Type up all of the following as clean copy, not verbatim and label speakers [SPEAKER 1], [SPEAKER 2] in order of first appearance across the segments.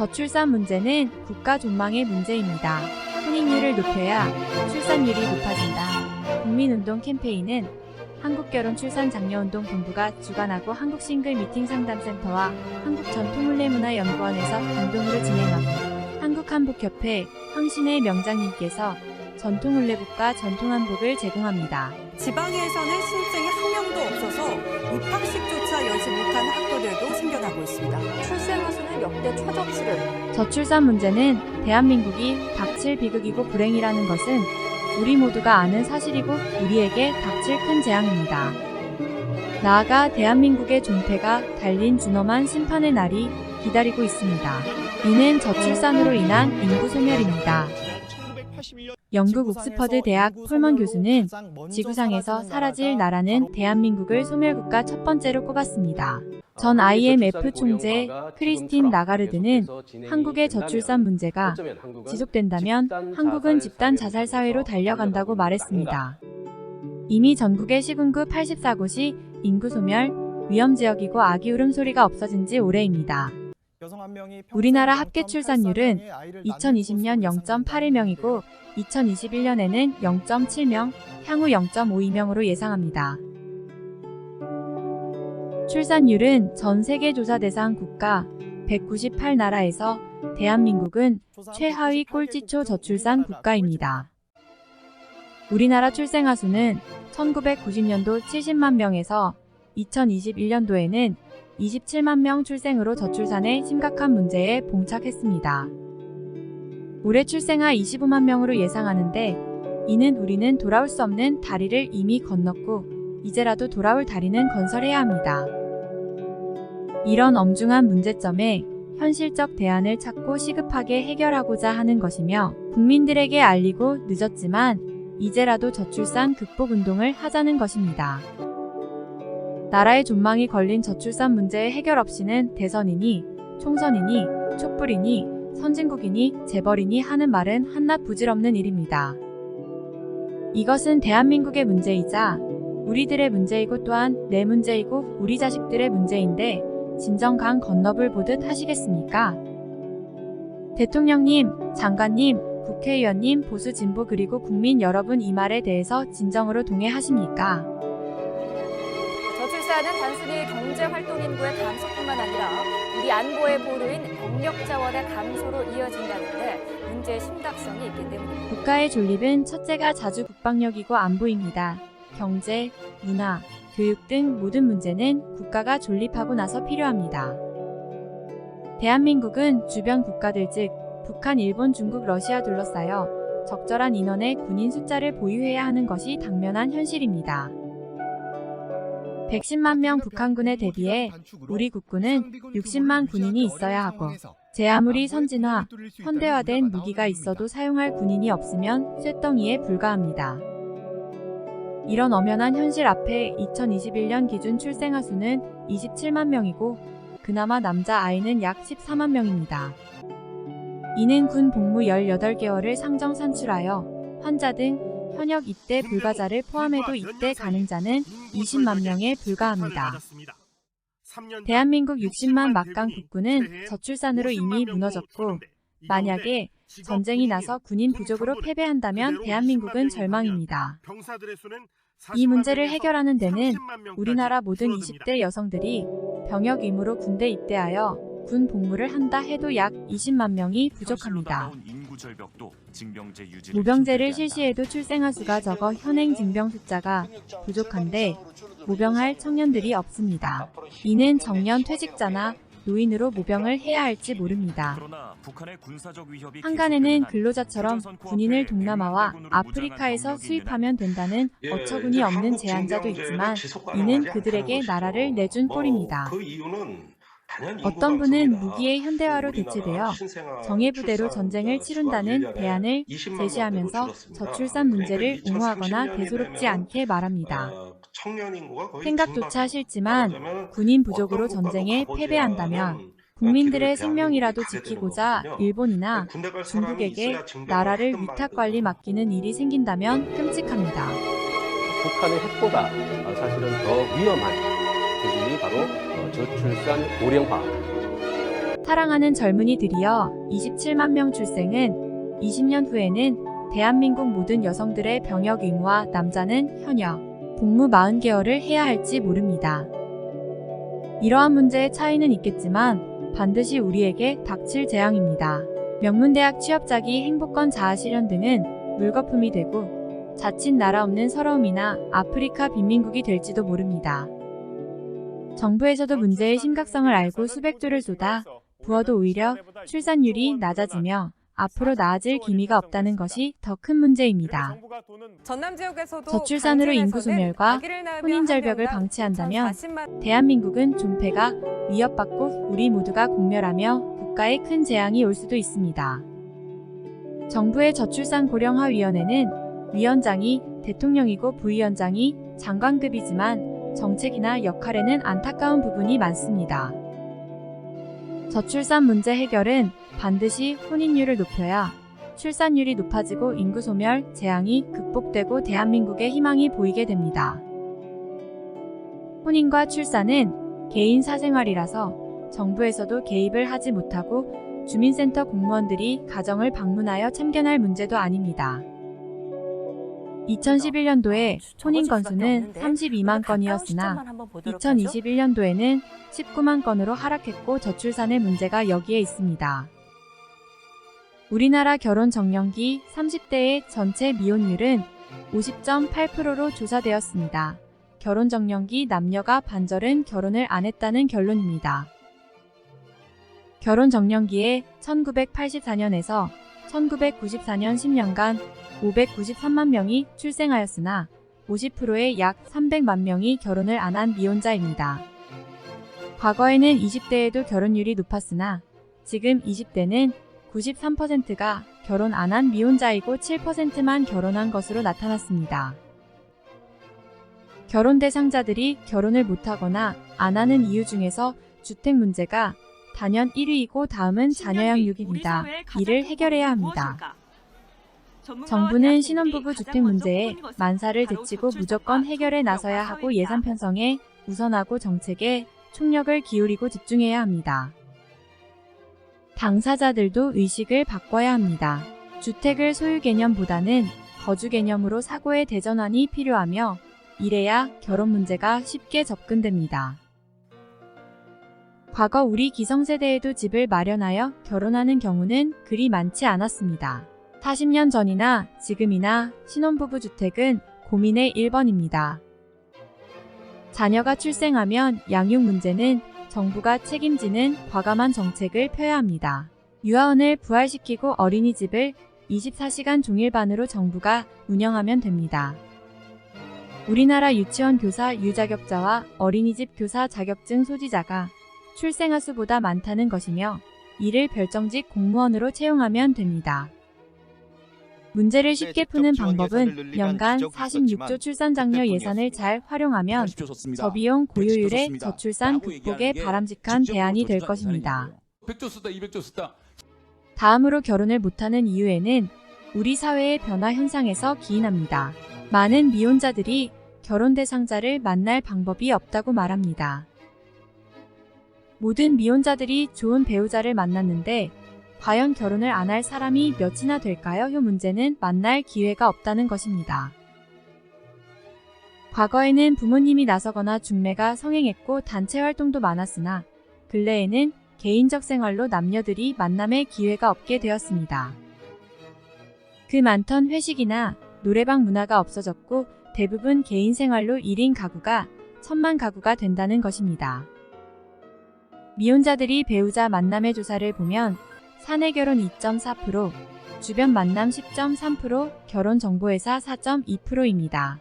[SPEAKER 1] 저출산 문제는 국가 존망의 문제입니다. 혼인율을 높여야 출산율이 높아진다. 국민운동 캠페인은 한국결혼출산장려운동본부가 주관하고 한국싱글미팅상담센터와 한국전통혼례문화연구원에서 공동으로 진행하고 한국한복협회 황신혜 명장님께서 전통혼례복과 전통한복을 제공합니다.
[SPEAKER 2] 지방에서는 신생이 한 명도 없어서 입학식조차 열지 못하는 학교들도 생겨나고 있습니다. 출생아 수는 역대 최저치를.
[SPEAKER 1] 저출산 문제는 대한민국이 닥칠 비극이고 불행이라는 것은 우리 모두가 아는 사실이고 우리에게 닥칠 큰 재앙입니다. 나아가 대한민국의 존폐가 달린 준엄한 심판의 날이 기다리고 있습니다. 이는 저출산으로 인한 인구 소멸입니다. 영국 옥스퍼드 대학 폴먼 교수는 지구상에서 사라질 나라는 대한민국을 소멸국가 첫 번째로 꼽았습니다. 전 IMF 총재 크리스틴 라가르드는 한국의 저출산 문제가 지속된다면 한국은 집단 자살 사회로 달려간다고 말했습니다. 이미 전국의 시군구 84곳이 인구 소멸 위험 지역이고 아기 울음소리가 없어진 지 오래입니다. 우리나라 합계 출산율은 2020년 0.81명이고 2021년에는 0.7명, 향후 0.52명으로 예상합니다. 출산율은 전 세계 조사 대상 국가 198나라에서 대한민국은 최하위 꼴찌초 저출산 국가입니다. 우리나라 출생아 수는 1990년도 70만 명에서 2021년도에는 27만 명 출생으로 저출산의 심각한 문제에 봉착했습니다. 올해 출생아 25만 명으로 예상하는데 이는 우리는 돌아올 수 없는 다리를 이미 건넜고 이제라도 돌아올 다리는 건설해야 합니다. 이런 엄중한 문제점에 현실적 대안을 찾고 시급하게 해결하고자 하는 것이며 국민들에게 알리고 늦었지만 이제라도 저출산 극복 운동을 하자는 것입니다. 나라의 존망이 걸린 저출산 문제의 해결 없이는 대선이니 총선이니 촛불이니 선진국이니 재벌이니 하는 말은 한낱 부질없는 일입니다. 이것은 대한민국의 문제이자 우리들의 문제이고 또한 내 문제이고 우리 자식들의 문제인데 진정 강 건너불 보듯 하시겠습니까? 대통령님, 장관님, 국회의원님, 보수 진보 그리고 국민 여러분 이 말에 대해서 진정으로 동의하십니까?
[SPEAKER 3] 저출산은 단순히 경제활동 인구의 감소뿐만 아니라 우리 안보의 보루인 병력 자원의 감소로 이어진다는데 문제의 심각성이 있기 때문입니다.
[SPEAKER 1] 국가의 존립은 첫째가 자주 국방력이고 안보입니다. 경제, 문화, 교육 등 모든 문제는 국가가 존립하고 나서 필요합니다. 대한민국은 주변 국가들 즉 북한, 일본, 중국, 러시아 둘러싸여 적절한 인원의 군인 숫자를 보유해야 하는 것이 당면한 현실입니다. 110만 명 북한군에 대비해 우리 국군은 60만 군인이 있어야 하고 제 아무리 선진화, 현대화된 무기가 있어도 사용할 군인이 없으면 쇳덩이에 불과합니다. 이런 엄연한 현실 앞에 2021년 기준 출생아 수는 27만 명이고 그나마 남자 아이는 약 14만 명입니다. 이는 군 복무 18개월을 상정 산출하여 환자 등 현역 입대 불가자를 포함해도 입대 가능자는 20만 명에 불과합니다. 대한민국 60만 막강 국군은 저출산으로 이미 무너졌고 만약에 전쟁이 나서 군인 부족으로 패배한다면 대한민국은 절망입니다. 이 문제를 해결하는 데는 우리나라 모든 20대 여성들이 병역 의무로 군대 입대하여 군 복무를 한다 해도 약 20만 명이 부족합니다. 모병제를 실시해도 출생아 수가 적어 현행 징병 숫자가 부족한데 모병할 청년들이 없습니다. 이는 정년 퇴직자나 노인으로 모병을 해야 할지 모릅니다. 한간에는 근로자처럼 군인을 동남아와 아프리카에서 수입하면 된다는 어처구니 없는 제안자도 있지만 이는 그들에게 나라를 내준 꼴입니다. 어떤 분은 무기의 현대화로 대체되어 정예부대로 전쟁을 치룬다는 대안을 제시하면서 저출산 문제를 옹호하거나 대수롭지 않게 말합니다. 생각조차 싫지만 군인 부족으로 전쟁에 패배한다면 국민들의 생명이라도 지키고자 일본이나 중국에게 나라를 위탁관리 맡기는 일이 생긴다면 끔찍합니다.
[SPEAKER 4] 북한의 핵보다 사실은 더 위험한 조짐이 바로 저출산 고령화.
[SPEAKER 1] 사랑하는 젊은이들이여 27만 명 출생은 20년 후에는 대한민국 모든 여성들의 병역 의무와 남자는 현역, 복무 40개월을 해야 할지 모릅니다. 이러한 문제의 차이는 있겠지만 반드시 우리에게 닥칠 재앙입니다. 명문대학 취업자기 행복권 자아실현 등은 물거품이 되고 자칫 나라 없는 서러움이나 아프리카 빈민국이 될지도 모릅니다. 정부에서도 문제의 심각성을 알고 수백조를 쏟아 부어도 오히려 출산율이 낮아지며 앞으로 나아질 기미가 없다는 것이 더 큰 문제입니다.
[SPEAKER 2] 전남 지역에서도
[SPEAKER 1] 저출산으로 인구 소멸과
[SPEAKER 2] 아기를 낳으며
[SPEAKER 1] 혼인 절벽을
[SPEAKER 2] 한 명당
[SPEAKER 1] 방치한다면
[SPEAKER 2] 2,040만
[SPEAKER 1] 대한민국은 존폐가 위협받고 우리 모두가 공멸하며 국가에 큰 재앙이 올 수도 있습니다. 정부의 저출산 고령화위원회는 위원장이 대통령이고 부위원장이 장관급이지만 정책이나 역할에는 안타까운 부분이 많습니다. 저출산 문제 해결은 반드시 혼인율을 높여야 출산율이 높아지고 인구 소멸 재앙이 극복되고 대한민국의 희망이 보이게 됩니다. 혼인과 출산은 개인 사생활이라서 정부에서도 개입을 하지 못하고 주민센터 공무원들이 가정을 방문하여 참견할 문제도 아닙니다. 2011년도에 혼인 건수는 32만 건이었으나 2021년도에는 19만 건으로 하락했고 저출산의 문제가 여기에 있습니다. 우리나라 결혼 정년기 30대의 전체 미혼율은 50.8%로 조사되었습니다. 결혼 정년기 남녀가 반절은 결혼을 안 했다는 결론입니다. 결혼 정년기에 1984년에서 1994년 10년간 593만 명이 출생하였으나 50%의 약 300만 명이 결혼을 안 한 미혼자입니다. 과거에는 20대에도 결혼율이 높았으나 지금 20대는 93%가 결혼 안 한 미혼자이고 7%만 결혼한 것으로 나타났습니다. 결혼 대상자들이 결혼을 못하거나 안 하는 이유 중에서 주택 문제가 단연 1위이고 다음은 자녀 양육입니다. 이를 해결해야 합니다. 정부는 신혼부부 주택 문제에 만사를 제치고 무조건 해결에 나서야 하고 예산 편성에 우선하고 정책에 총력을 기울이고 집중해야 합니다. 당사자들도 의식을 바꿔야 합니다. 주택을 소유 개념보다는 거주 개념으로 사고의 대전환이 필요하며 이래야 결혼 문제가 쉽게 접근됩니다. 과거 우리 기성세대에도 집을 마련하여 결혼하는 경우는 그리 많지 않았습니다. 40년 전이나 지금이나 신혼부부 주택은 고민의 1번입니다. 자녀가 출생하면 양육 문제는 정부가 책임지는 과감한 정책을 펴야 합니다. 유아원을 부활시키고 어린이집을 24시간 종일반으로 정부가 운영하면 됩니다. 우리나라 유치원 교사 유자격자와 어린이집 교사 자격증 소지자가 출생아 수보다 많다는 것이며 이를 별정직 공무원으로 채용하면 됩니다. 문제를 쉽게 푸는 방법은 연간 46조 출산장려 예산을 잘 활용하면 저비용 고효율의 저출산 극복에 바람직한 대안이 될 것입니다.
[SPEAKER 5] 100조 썼다, 200조 썼다.
[SPEAKER 1] 다음으로 결혼을 못하는 이유에는 우리 사회의 변화 현상에서 기인합니다. 많은 미혼자들이 결혼 대상자를 만날 방법이 없다고 말합니다. 모든 미혼자들이 좋은 배우자를 만났는데 과연 결혼을 안 할 사람이 몇이나 될까요? 요 문제는 만날 기회가 없다는 것입니다. 과거에는 부모님이 나서거나 중매가 성행했고 단체 활동도 많았으나 근래에는 개인적 생활로 남녀들이 만남의 기회가 없게 되었습니다. 그 많던 회식이나 노래방 문화가 없어졌고 대부분 개인 생활로 1인 가구가 1000만 가구가 된다는 것입니다. 미혼자들이 배우자 만남의 조사를 보면 사내 결혼 2.4%, 주변 만남 10.3%, 결혼 정보회사 4.2%입니다.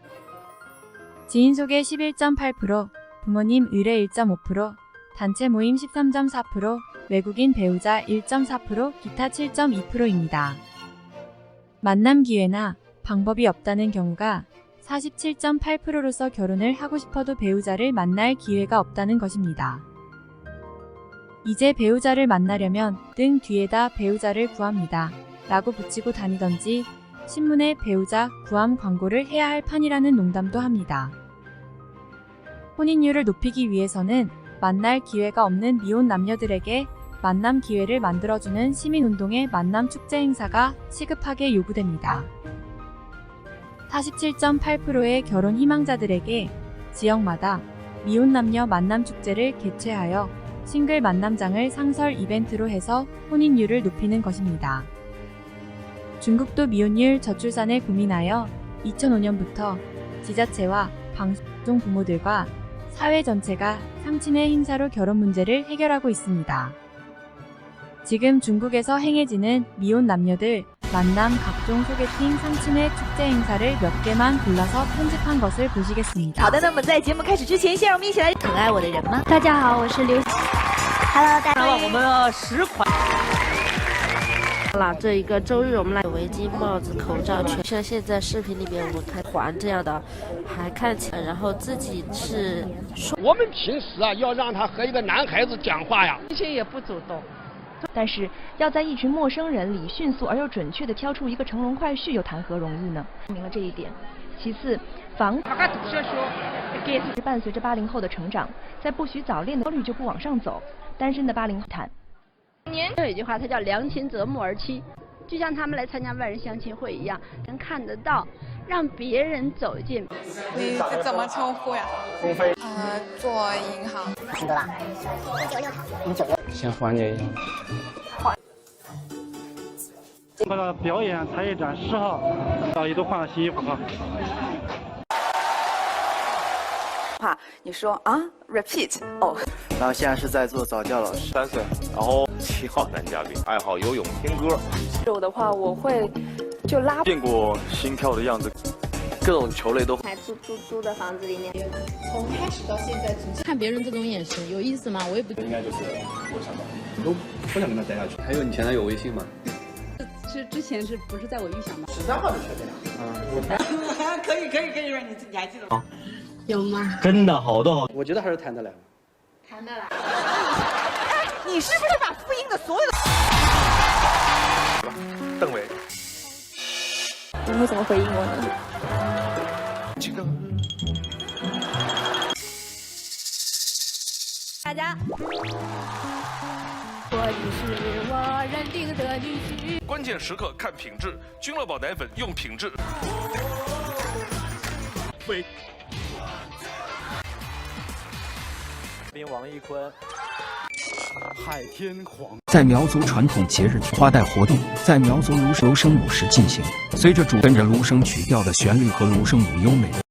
[SPEAKER 1] 지인 소개 11.8%, 부모님 의뢰 1.5%, 단체 모임 13.4%, 외국인 배우자 1.4%, 기타 7.2%입니다. 만남 기회나 방법이 없다는 경우가 47.8%로서 결혼을 하고 싶어도 배우자를 만날 기회가 없다는 것입니다. 이제 배우자를 만나려면 등 뒤에다 배우자를 구합니다. 라고 붙이고 다니던지 신문에 배우자 구함 광고를 해야 할 판이라는 농담도 합니다. 혼인율을 높이기 위해서는 만날 기회가 없는 미혼 남녀들에게 만남 기회를 만들어주는 시민운동의 만남 축제 행사가 시급하게 요구됩니다. 47.8%의 결혼 희망자들에게 지역마다 미혼 남녀 만남 축제를 개최하여 싱글 만남장을 상설 이벤트로 해서 혼인율을 높이는 것입니다. 중국도 미혼율 저출산을 고민하여 2005년부터 지자체와 방송 부모들과 사회 전체가 상친의 행사로 결혼 문제를 해결하고 있습니다. 지금 중국에서 행해지는 미혼 남녀들 만남 각종 소개팅 상친의 축제 행사를 몇 개만 골라서 편집한 것을 보시겠습니다.
[SPEAKER 5] 好的，那么在节目开始之前，先让我们一起来疼爱我的人吗？
[SPEAKER 6] 大家好，我是刘。Hello， 大家好。
[SPEAKER 7] 我们10款。
[SPEAKER 6] 这一个周日，我们来围巾、帽子、口罩，像现在视频里面我们看环这样的，还看起来，然后自己是说。
[SPEAKER 8] 我们平时啊，要让他和一个男孩子讲话呀，
[SPEAKER 7] 一些也不主动。
[SPEAKER 9] 但是要在一群陌生人里迅速而又准确地挑出一个乘龙快婿，又谈何容易呢？证明了这一点。其次，房伴随着80后的成长，在不许早恋的焦虑就不往上走，单身的80后谈。
[SPEAKER 10] 有一句话，它叫良禽择木而栖，就像他们来参加万人相亲会一样，能看得到，让别人走进。
[SPEAKER 2] 你怎么称呼呀？
[SPEAKER 4] 鸿飞。
[SPEAKER 2] 做银行。
[SPEAKER 11] 很多了，196。
[SPEAKER 4] 先缓解一下。
[SPEAKER 12] 那个表演才艺展10号，大家都换了新衣服哈。
[SPEAKER 13] 你说啊 ，repeat 哦。
[SPEAKER 14] 然后现在是在做早教老师
[SPEAKER 15] ，3岁，然后7号男嘉宾，爱好游泳、听歌。
[SPEAKER 16] 我的话，我会就拉。
[SPEAKER 15] 见过心跳的样子，各种球类都。
[SPEAKER 10] 还租的房子里面，
[SPEAKER 17] 从开始到现在，
[SPEAKER 18] 看别人这种眼神有意思吗？我也不。
[SPEAKER 19] 应该就是我想的，都不想跟他待下去。
[SPEAKER 4] 还有你前男友微信吗？
[SPEAKER 10] 之前是不是在我预想的
[SPEAKER 19] ？13号就确定了。
[SPEAKER 7] 可以，你还记得吗？
[SPEAKER 18] 有吗？
[SPEAKER 19] 真的好多好，我觉得还是谈得来。
[SPEAKER 10] 谈得来。
[SPEAKER 5] 你是不是把复印的所有的？
[SPEAKER 15] 邓伟。
[SPEAKER 3] 你会怎么回应我呢？
[SPEAKER 15] 这个。
[SPEAKER 3] 大家。
[SPEAKER 10] 我已是我认定的女婿。
[SPEAKER 20] 关键时刻看品质，君乐宝奶粉用品质。
[SPEAKER 4] 喂。王一坤。
[SPEAKER 21] 海天黄在苗族传统节日花带活动在苗族芦笙舞时进行，随着跟着芦笙曲调的旋律和芦笙舞优美的。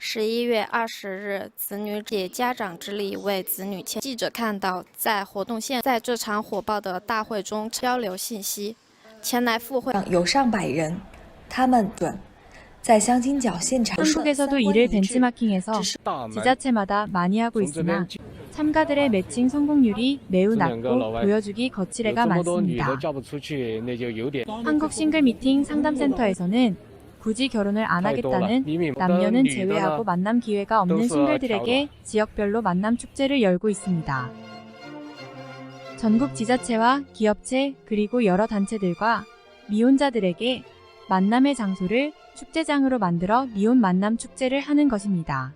[SPEAKER 22] 11月20日，子女借家长之力为子女签。记者看到，在活动现在这场火爆的大会中交流信息，前来赴会
[SPEAKER 23] 有上百人，他们在相亲角现场。
[SPEAKER 1] 한국에서도 이를 벤치마킹해서 지자체마다 많이 하고 있으나 참가들의 매칭 성공률이 매우 낮고 보여주기 거칠애가 많습니다. 한국 싱글 미팅 상담센터에서는 굳이 결혼을 안 하겠다는 남녀는 제외하고 만남 기회가 없는 싱글들에게 지역별로 만남 축제를 열고 있습니다. 전국 지자체와 기업체 그리고 여러 단체들과 미혼자들에게 만남의 장소를 축제장으로 만들어 미혼 만남 축제를 하는 것입니다.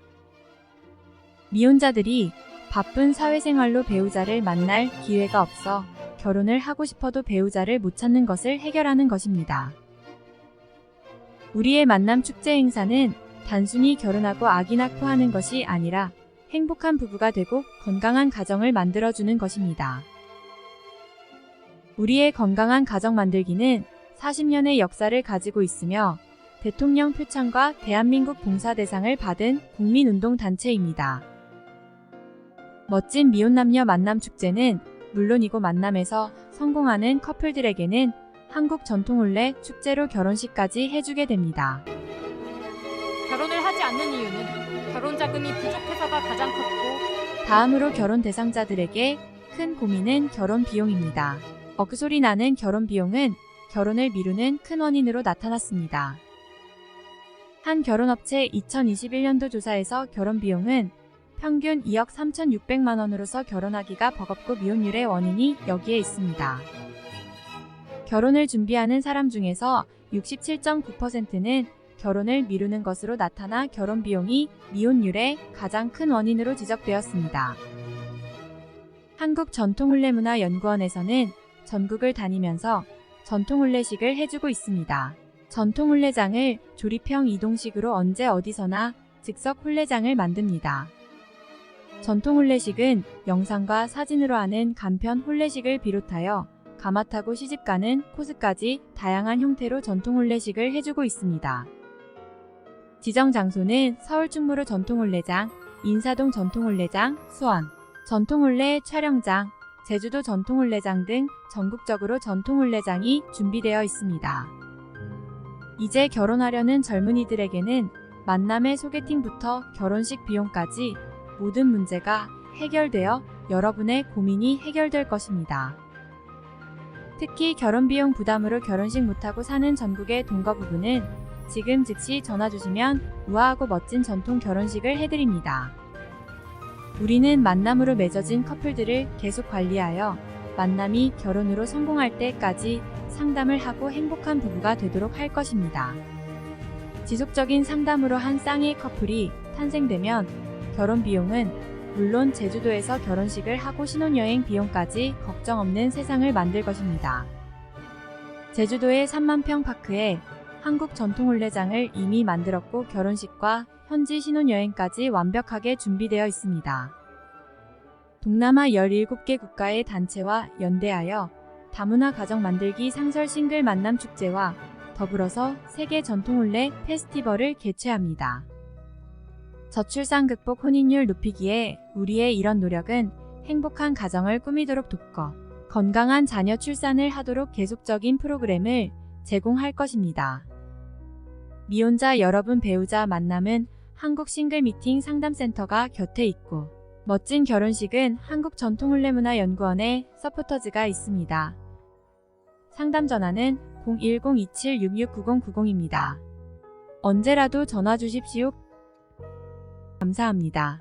[SPEAKER 1] 미혼자들이 바쁜 사회생활로 배우자를 만날 기회가 없어 결혼을 하고 싶어도 배우자를 못 찾는 것을 해결하는 것입니다. 우리의 만남 축제 행사는 단순히 결혼하고 아기 낳고 하는 것이 아니라 행복한 부부가 되고 건강한 가정을 만들어주는 것입니다. 우리의 건강한 가정 만들기는 40년의 역사를 가지고 있으며 대통령 표창과 대한민국 봉사대상을 받은 국민운동단체입니다. 멋진 미혼남녀 만남축제는 물론이고 만남에서 성공하는 커플들에게는 한국 전통혼례 축제로 결혼식까지 해주게 됩니다.
[SPEAKER 3] 결혼을 하지 않는 이유는 결혼 자금이 부족해서가 가장 컸고
[SPEAKER 1] 다음으로 결혼 대상자들에게 큰 고민은 결혼 비용입니다. 억소리 나는 결혼 비용은 결혼을 미루는 큰 원인으로 나타났습니다. 한 결혼업체 2021년도 조사에서 결혼 비용은 평균 2억 3,600만 원으로서 결혼하기가 버겁고 미혼율의 원인이 여기에 있습니다. 결혼을 준비하는 사람 중에서 67.9%는 결혼을 미루는 것으로 나타나 결혼 비용이 미혼율의 가장 큰 원인으로 지적되었습니다. 한국전통혼례문화연구원에서는 전국을 다니면서 전통혼례식을 해주고 있습니다. 전통혼례장을 조립형 이동식으로 언제 어디서나 즉석 혼례장을 만듭니다. 전통혼례식은 영상과 사진으로 하는 간편 혼례식을 비롯하여 가마 타고 시집가는 코스까지 다양한 형태로 전통혼례식을 해주고 있습니다. 지정 장소는 서울 충무로 전통혼례장, 인사동 전통혼례장, 수원 전통혼례 촬영장, 제주도 전통혼례장 등 전국적으로 전통혼례장이 준비되어 있습니다. 이제 결혼하려는 젊은이들에게는 만남의 소개팅부터 결혼식 비용까지 모든 문제가 해결되어 여러분의 고민이 해결될 것입니다. 특히 결혼비용 부담으로 결혼식 못하고 사는 전국의 동거 부부는 지금 즉시 전화 주시면 우아하고 멋진 전통 결혼식을 해드립니다. 우리는 만남으로 맺어진 커플들을 계속 관리하여 만남이 결혼으로 성공할 때까지 상담을 하고 행복한 부부가 되도록 할 것입니다. 지속적인 상담으로 한 쌍의 커플이 탄생되면 결혼 비용은 물론 제주도에서 결혼식을 하고 신혼여행 비용까지 걱정 없는 세상을 만들 것입니다. 제주도의 3만평 파크에 한국 전통혼례장을 이미 만들었고 결혼식과 현지 신혼여행까지 완벽하게 준비되어 있습니다. 동남아 17개 국가의 단체와 연대하여 다문화 가정 만들기 상설 싱글 만남 축제와 더불어서 세계 전통혼례 페스티벌을 개최합니다. 저출산 극복 혼인율 높이기에 우리의 이런 노력은 행복한 가정을 꾸미도록 돕고 건강한 자녀 출산을 하도록 계속적인 프로그램을 제공할 것입니다. 미혼자 여러분 배우자 만남은 한국 싱글 미팅 상담센터가 곁에 있고 멋진 결혼식은 한국전통혼례문화연구원의 서포터즈가 있습니다. 상담 전화는 010-2766-9090입니다. 언제라도 전화 주십시오. 감사합니다.